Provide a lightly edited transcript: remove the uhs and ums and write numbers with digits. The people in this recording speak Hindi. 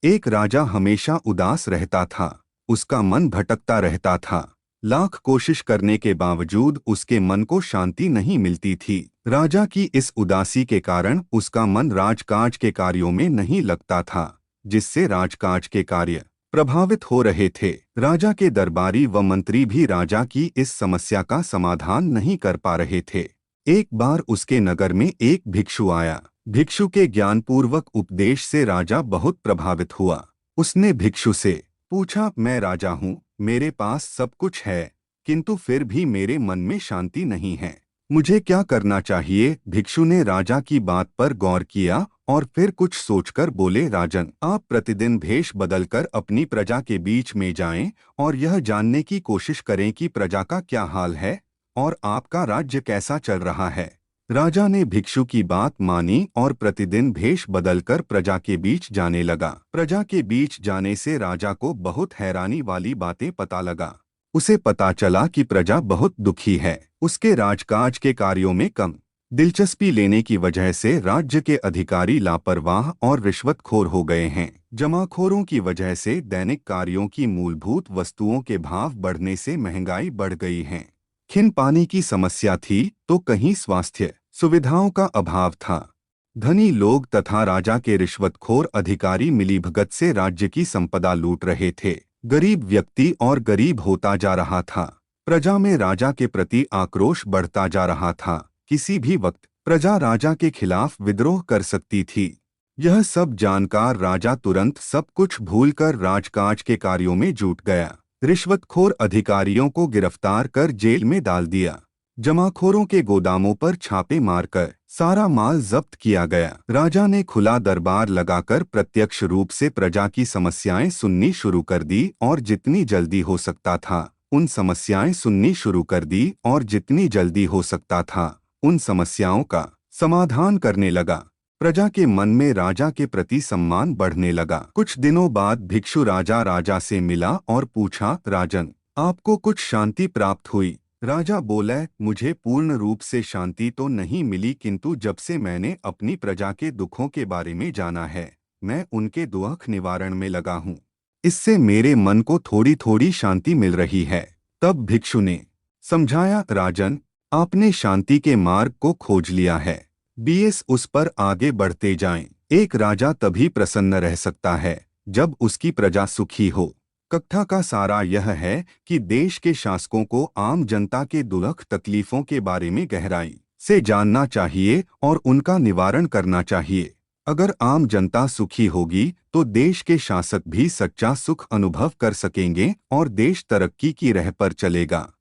एक राजा हमेशा उदास रहता था। उसका मन भटकता रहता था। लाख कोशिश करने के बावजूद उसके मन को शांति नहीं मिलती थी। राजा की इस उदासी के कारण उसका मन राजकाज के कार्यों में नहीं लगता था, जिससे राजकाज के कार्य प्रभावित हो रहे थे। राजा के दरबारी व मंत्री भी राजा की इस समस्या का समाधान नहीं कर पा रहे थे। एक बार उसके नगर में एक भिक्षु आया। भिक्षु के ज्ञानपूर्वक उपदेश से राजा बहुत प्रभावित हुआ। उसने भिक्षु से पूछा, मैं राजा हूँ, मेरे पास सब कुछ है, किंतु फिर भी मेरे मन में शांति नहीं है। मुझे क्या करना चाहिए? भिक्षु ने राजा की बात पर गौर किया और फिर कुछ सोचकर बोले, राजन, आप प्रतिदिन भेष बदलकर अपनी प्रजा के बीच में जाएं और यह जानने की कोशिश करें कि प्रजा का क्या हाल है और आपका राज्य कैसा चल रहा है। राजा ने भिक्षु की बात मानी और प्रतिदिन भेष बदलकर प्रजा के बीच जाने लगा। प्रजा के बीच जाने से राजा को बहुत हैरानी वाली बातें पता लगा। उसे पता चला कि प्रजा बहुत दुखी है। उसके राजकाज के कार्यों में कम दिलचस्पी लेने की वजह से राज्य के अधिकारी लापरवाह और रिश्वतखोर हो गए हैं। जमाखोरों की वजह से दैनिक कार्यों की मूलभूत वस्तुओं के भाव बढ़ने से महंगाई बढ़ गई है। खिन पानी की समस्या थी तो कहीं स्वास्थ्य सुविधाओं का अभाव था। धनी लोग तथा राजा के रिश्वतखोर अधिकारी मिलीभगत से राज्य की संपदा लूट रहे थे। गरीब व्यक्ति और गरीब होता जा रहा था। प्रजा में राजा के प्रति आक्रोश बढ़ता जा रहा था। किसी भी वक्त प्रजा राजा के खिलाफ विद्रोह कर सकती थी। यह सब जानकार राजा तुरंत सब कुछ भूलकर राजकाज के कार्यों में जुट गया। रिश्वतखोर अधिकारियों को गिरफ्तार कर जेल में डाल दिया। जमाखोरों के गोदामों पर छापे मारकर सारा माल जब्त किया गया। राजा ने खुला दरबार लगाकर प्रत्यक्ष रूप से प्रजा की समस्याएं सुननी शुरू कर दी और जितनी जल्दी हो सकता था उन समस्याएं सुननी शुरू कर दी और जितनी जल्दी हो सकता था उन समस्याओं का समाधान करने लगा। प्रजा के मन में राजा के प्रति सम्मान बढ़ने लगा। कुछ दिनों बाद भिक्षु राजा से मिला और पूछा, राजन, आपको कुछ शांति प्राप्त हुई? राजा बोला, मुझे पूर्ण रूप से शांति तो नहीं मिली, किंतु जब से मैंने अपनी प्रजा के दुखों के बारे में जाना है, मैं उनके दुख निवारण में लगा हूँ। इससे मेरे मन को थोड़ी थोड़ी शांति मिल रही है। तब भिक्षु ने समझाया, राजन, आपने शांति के मार्ग को खोज लिया है, बस उस पर आगे बढ़ते जाएं। एक राजा तभी प्रसन्न रह सकता है जब उसकी प्रजा सुखी हो। कथा का सारा यह है कि देश के शासकों को आम जनता के दुख तकलीफों के बारे में गहराई से जानना चाहिए और उनका निवारण करना चाहिए। अगर आम जनता सुखी होगी तो देश के शासक भी सच्चा सुख अनुभव कर सकेंगे और देश तरक्की की राह पर चलेगा।